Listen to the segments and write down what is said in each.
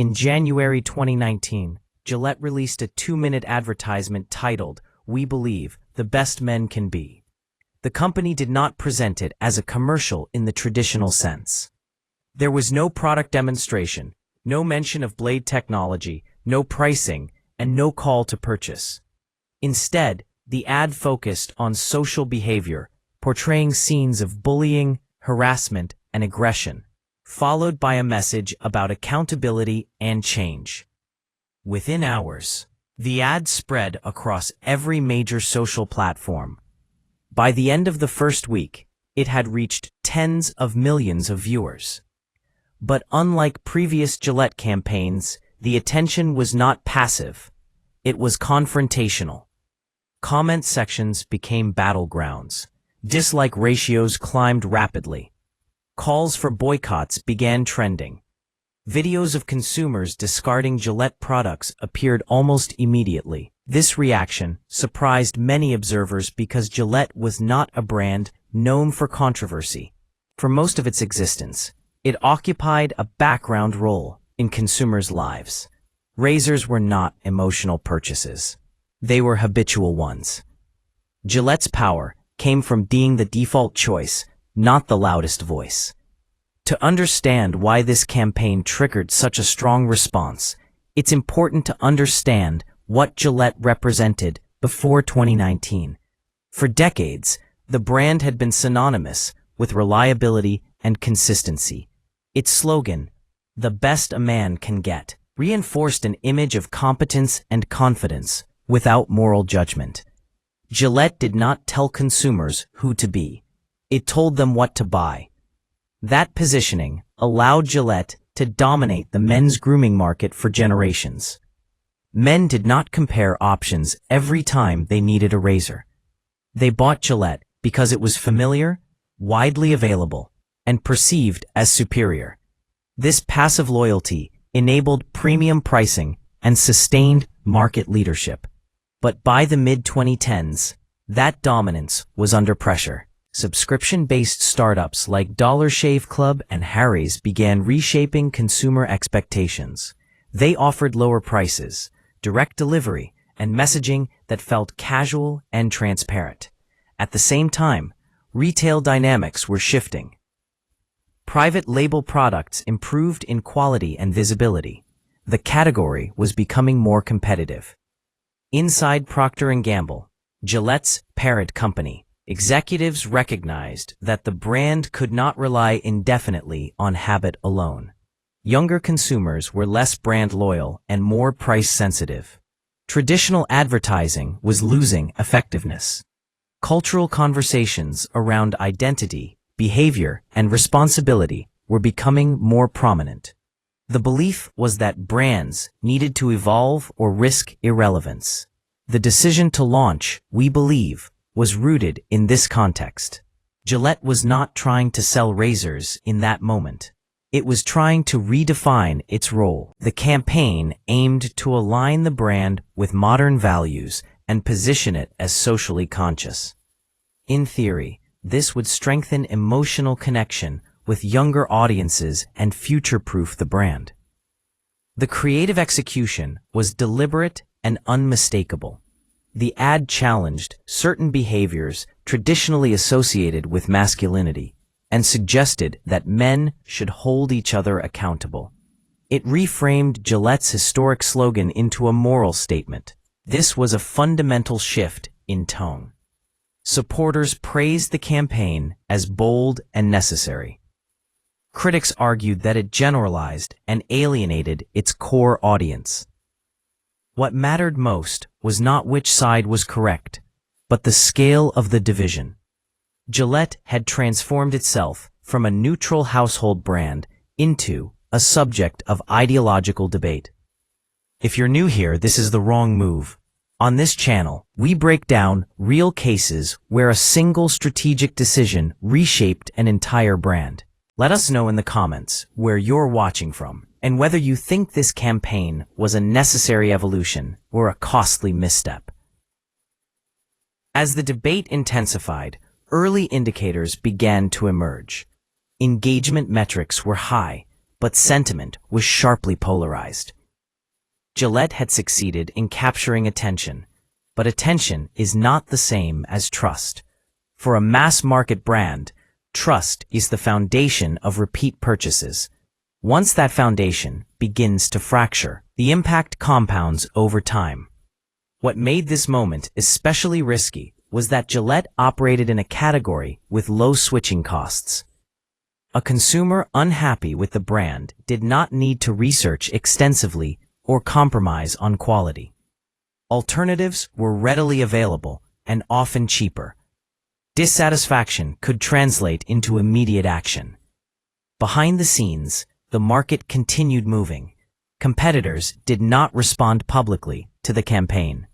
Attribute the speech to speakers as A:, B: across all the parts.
A: In January 2019, Gillette released a 2-minute advertisement titled, "We Believe, the Best Men Can Be." The company did not present it as a commercial in the traditional sense. There was no product demonstration, no mention of blade technology, no pricing, and no call to purchase. Instead, the ad focused on social behavior, portraying scenes of bullying, harassment, and aggression, followed by a message about accountability and change. Within hours, the ad spread across every major social platform. By the end of the first week, it had reached tens of millions of viewers. But unlike previous Gillette campaigns, the attention was not passive. It was confrontational. Comment sections became battlegrounds. Dislike ratios climbed rapidly. Calls for boycotts began trending. Videos of consumers discarding Gillette products appeared almost immediately. This reaction surprised many observers because Gillette was not a brand known for controversy. For most of its existence, it occupied a background role in consumers' lives. Razors were not emotional purchases. They were habitual ones. Gillette's power came from being the default choice, not the loudest voice. To understand why this campaign triggered such a strong response, it's important to understand what Gillette represented before 2019. For decades, the brand had been synonymous with reliability and consistency. Its slogan, "The best a man can get," reinforced an image of competence and confidence without moral judgment. Gillette did not tell consumers who to be. It told them what to buy. That positioning allowed Gillette to dominate the men's grooming market for generations. Men did not compare options every time they needed a razor. They bought Gillette because it was familiar, widely available, and perceived as superior. This passive loyalty enabled premium pricing and sustained market leadership. But by the mid-2010s, that dominance was under pressure. Subscription-based startups like Dollar Shave Club and Harry's began reshaping consumer expectations. They offered lower prices, direct delivery, and messaging that felt casual and transparent. At the same time, retail dynamics were shifting. Private label products improved in quality and visibility. The category was becoming more competitive. Inside Procter & Gamble, Gillette's parent company, executives recognized that the brand could not rely indefinitely on habit alone. Younger consumers were less brand loyal and more price sensitive. Traditional advertising was losing effectiveness. Cultural conversations around identity, behavior, and responsibility were becoming more prominent. The belief was that brands needed to evolve or risk irrelevance. The decision to launch, We Believe, was rooted in this context. Gillette was not trying to sell razors in that moment. It was trying to redefine its role. The campaign aimed to align the brand with modern values and position it as socially conscious. In theory, this would strengthen emotional connection with younger audiences and future-proof the brand. The creative execution was deliberate and unmistakable. The ad challenged certain behaviors traditionally associated with masculinity and suggested that men should hold each other accountable. It reframed Gillette's historic slogan into a moral statement. This was a fundamental shift in tone. Supporters praised the campaign as bold and necessary. Critics argued that it generalized and alienated its core audience. What mattered most was not which side was correct, but the scale of the division. Gillette had transformed itself from a neutral household brand into a subject of ideological debate. If you're new here, this is the wrong move. On this channel, we break down real cases where a single strategic decision reshaped an entire brand. Let us know in the comments where you're watching from, and whether you think this campaign was a necessary evolution or a costly misstep. As the debate intensified, early indicators began to emerge. Engagement metrics were high, but sentiment was sharply polarized. Gillette had succeeded in capturing attention, but attention is not the same as trust. For a mass-market brand, trust is the foundation of repeat purchases. Once that foundation begins to fracture, the impact compounds over time. What made this moment especially risky was that Gillette operated in a category with low switching costs. A consumer unhappy with the brand did not need to research extensively or compromise on quality. Alternatives were readily available and often cheaper. Dissatisfaction could translate into immediate action. Behind the scenes, the market continued moving. Competitors did not respond publicly to the campaign.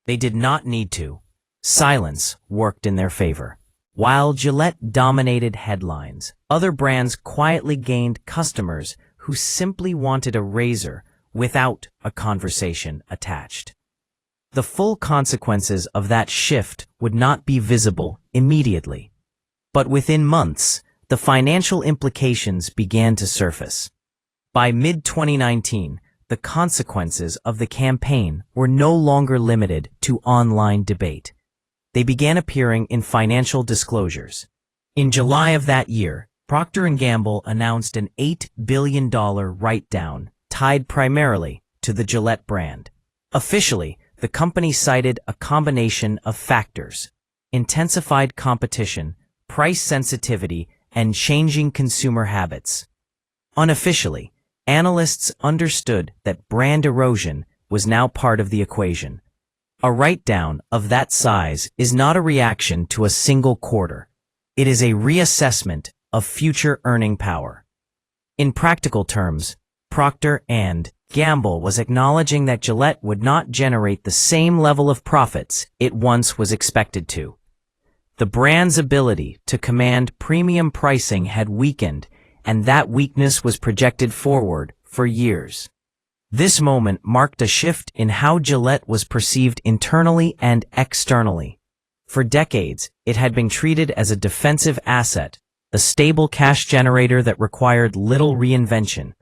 A: They did not need to. Silence worked in their favor. While Gillette dominated headlines, other brands quietly gained customers who simply wanted a razor without a conversation attached. The full consequences of that shift would not be visible immediately. But within months, the financial implications began to surface. By mid-2019, the consequences of the campaign were no longer limited to online debate. They began appearing in financial disclosures. In July of that year, Procter & Gamble announced an $8 billion write-down tied primarily to the Gillette brand. Officially, the company cited a combination of factors: intensified competition, price sensitivity, and changing consumer habits. Unofficially, analysts understood that brand erosion was now part of the equation. A write-down of that size is not a reaction to a single quarter. It is a reassessment of future earning power. In practical terms, Procter & Gamble was acknowledging that Gillette would not generate the same level of profits it once was expected to. The brand's ability to command premium pricing had weakened, and that weakness was projected forward for years. This moment marked a shift in how Gillette was perceived internally and externally. For decades, it had been treated as a defensive asset, a stable cash generator that required little reinvention.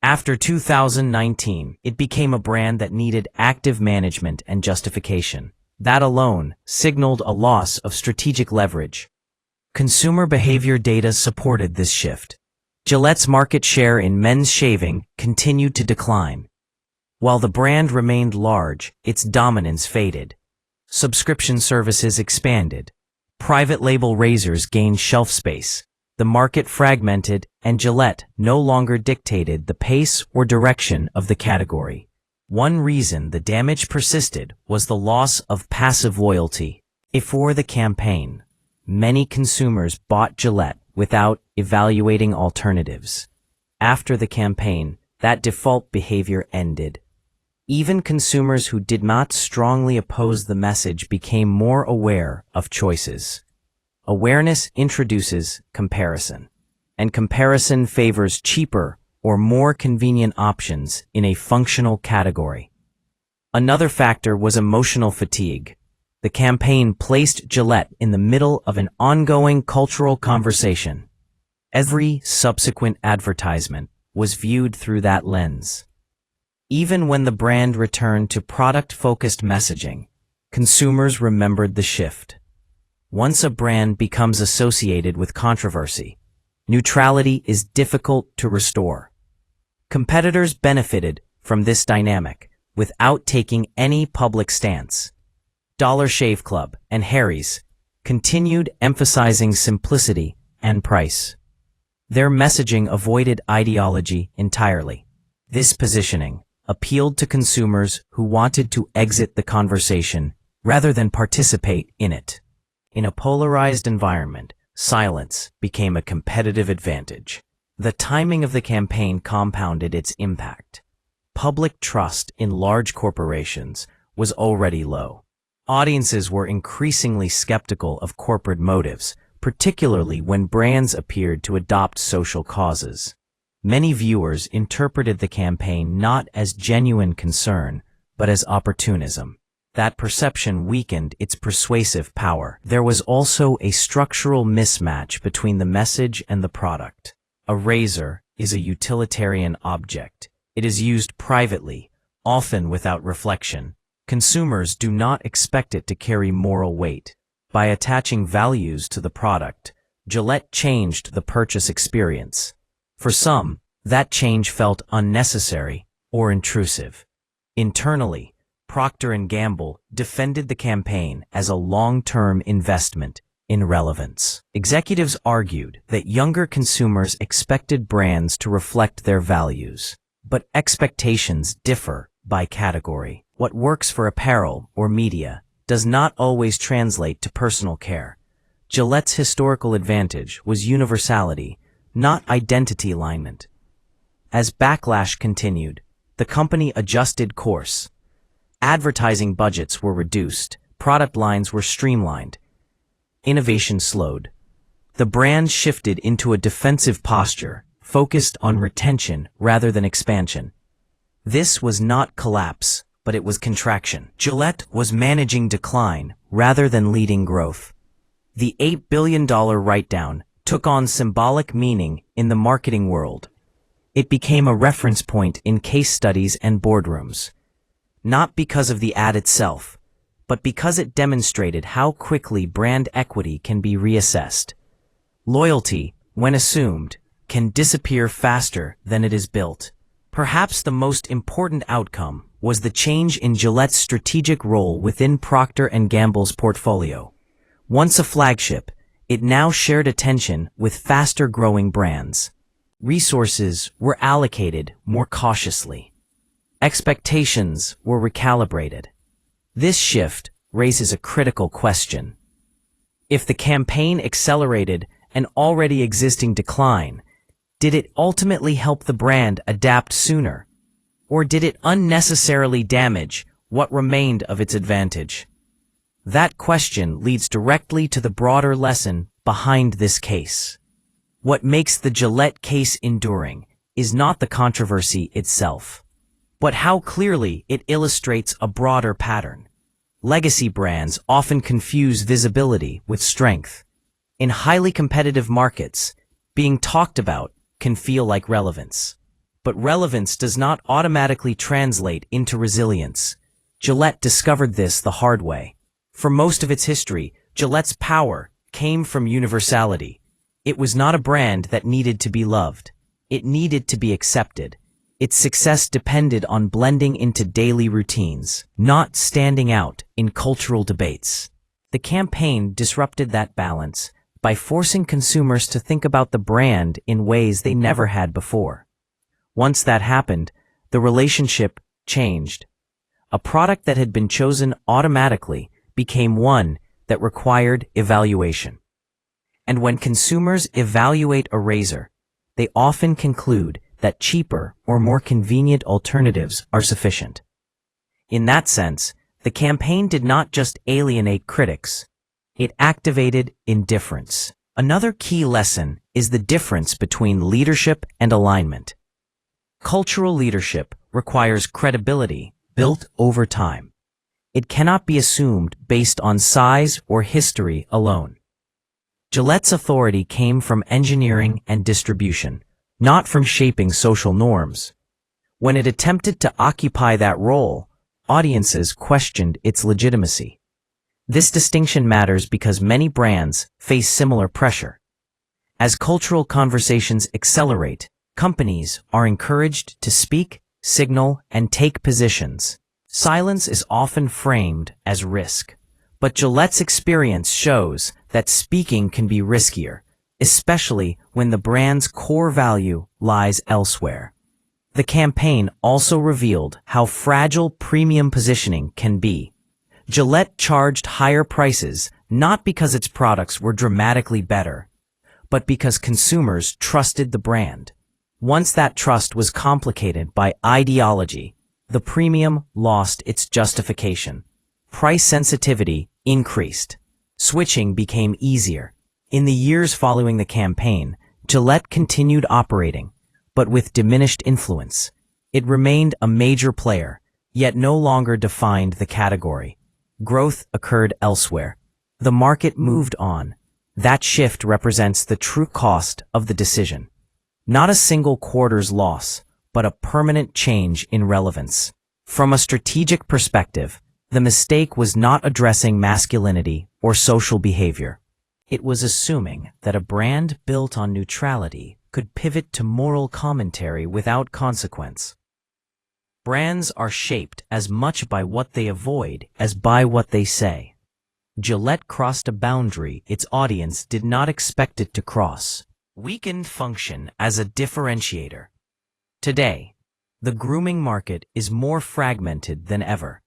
A: After 2019, it became a brand that needed active management and justification. That alone signaled a loss of strategic leverage. Consumer behavior data supported this shift. Gillette's market share in men's shaving continued to decline. While the brand remained large, its dominance faded. Subscription services expanded. Private label razors gained shelf space. The market fragmented, and Gillette no longer dictated the pace or direction of the category. One reason the damage persisted was the loss of passive loyalty. Before the campaign, many consumers bought Gillette without evaluating alternatives. After the campaign, that default behavior ended. Even consumers who did not strongly oppose the message became more aware of choices. Awareness introduces comparison, and comparison favors cheaper or more convenient options in a functional category. Another factor was emotional fatigue. The campaign placed Gillette in the middle of an ongoing cultural conversation. Every subsequent advertisement was viewed through that lens. Even when the brand returned to product-focused messaging, consumers remembered the shift. Once a brand becomes associated with controversy, neutrality is difficult to restore. Competitors benefited from this dynamic without taking any public stance. Dollar Shave Club and Harry's continued emphasizing simplicity and price. Their messaging avoided ideology entirely. This positioning appealed to consumers who wanted to exit the conversation rather than participate in it. In a polarized environment, silence became a competitive advantage. The timing of the campaign compounded its impact. Public trust in large corporations was already low. Audiences were increasingly skeptical of corporate motives, particularly when brands appeared to adopt social causes. Many viewers interpreted the campaign not as genuine concern, but as opportunism. That perception weakened its persuasive power. There was also a structural mismatch between the message and the product. A razor, is a utilitarian object. It is used privately, often without reflection. Consumers do not expect it to carry moral weight. By attaching values to the product, Gillette changed the purchase experience. For some, that change felt unnecessary or intrusive. Internally, Procter & Gamble defended the campaign as a long-term investment in relevance. Executives argued that younger consumers expected brands to reflect their values, but expectations differ by category. What works for apparel or media does not always translate to personal care. Gillette's historical advantage was universality, not identity alignment. As backlash continued, the company adjusted course. Advertising budgets were reduced, product lines were streamlined, innovation slowed. The brand shifted into a defensive posture, focused on retention rather than expansion. This was not collapse, but it was contraction. Gillette was managing decline rather than leading growth. The $8 billion write-down took on symbolic meaning in the marketing world. It became a reference point in case studies and boardrooms. Not because of the ad itself, but because it demonstrated how quickly brand equity can be reassessed. Loyalty, when assumed, can disappear faster than it is built. Perhaps the most important outcome was the change in Gillette's strategic role within Procter & Gamble's portfolio. Once a flagship, it now shared attention with faster-growing brands. Resources were allocated more cautiously. Expectations were recalibrated. This shift raises a critical question. If the campaign accelerated an already existing decline, did it ultimately help the brand adapt sooner? Or did it unnecessarily damage what remained of its advantage? That question leads directly to the broader lesson behind this case. What makes the Gillette case enduring is not the controversy itself, but how clearly it illustrates a broader pattern. Legacy brands often confuse visibility with strength. In highly competitive markets, being talked about can feel like relevance. But relevance does not automatically translate into resilience. Gillette discovered this the hard way. For most of its history, Gillette's power came from universality. It was not a brand that needed to be loved. It needed to be accepted. Its success depended on blending into daily routines, not standing out in cultural debates. The campaign disrupted that balance by forcing consumers to think about the brand in ways they never had before. Once that happened, the relationship changed. A product that had been chosen automatically became one that required evaluation. And when consumers evaluate a razor, they often conclude that cheaper or more convenient alternatives are sufficient. In that sense, the campaign did not just alienate critics, it activated indifference. Another key lesson is the difference between leadership and alignment. Cultural leadership requires credibility built over time. It cannot be assumed based on size or history alone. Gillette's authority came from engineering and distribution, not from shaping social norms. When it attempted to occupy that role, audiences questioned its legitimacy. This distinction matters because many brands face similar pressure. As cultural conversations accelerate, companies are encouraged to speak, signal, and take positions. Silence is often framed as risk, but Gillette's experience shows that speaking can be riskier, especially when the brand's core value lies elsewhere. The campaign also revealed how fragile premium positioning can be. Gillette charged higher prices not because its products were dramatically better, but because consumers trusted the brand. Once that trust was complicated by ideology, the premium lost its justification. Price sensitivity increased. Switching became easier. In the years following the campaign, Gillette continued operating, but with diminished influence. It remained a major player, yet no longer defined the category. Growth occurred elsewhere. The market moved on. That shift represents the true cost of the decision. Not a single quarter's loss, but a permanent change in relevance. From a strategic perspective, the mistake was not addressing masculinity or social behavior. It was assuming that a brand built on neutrality could pivot to moral commentary without consequence. Brands are shaped as much by what they avoid as by what they say. Gillette crossed a boundary its audience did not expect it to cross. Weakened function as a differentiator. Today, the grooming market is more fragmented than ever.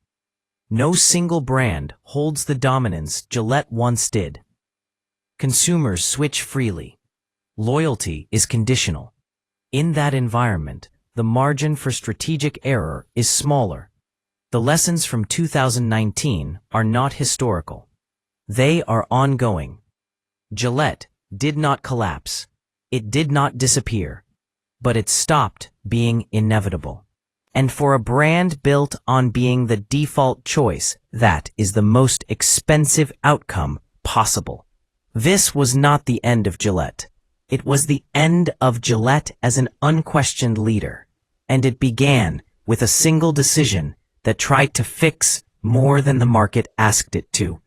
A: No single brand holds the dominance Gillette once did. Consumers switch freely. Loyalty is conditional. In that environment, the margin for strategic error is smaller. The lessons from 2019 are not historical. They are ongoing. Gillette did not collapse. It did not disappear. But it stopped being inevitable. And for a brand built on being the default choice, that is the most expensive outcome possible. This was not the end of Gillette. It was the end of Gillette as an unquestioned leader. And it began with a single decision that tried to fix more than the market asked it to.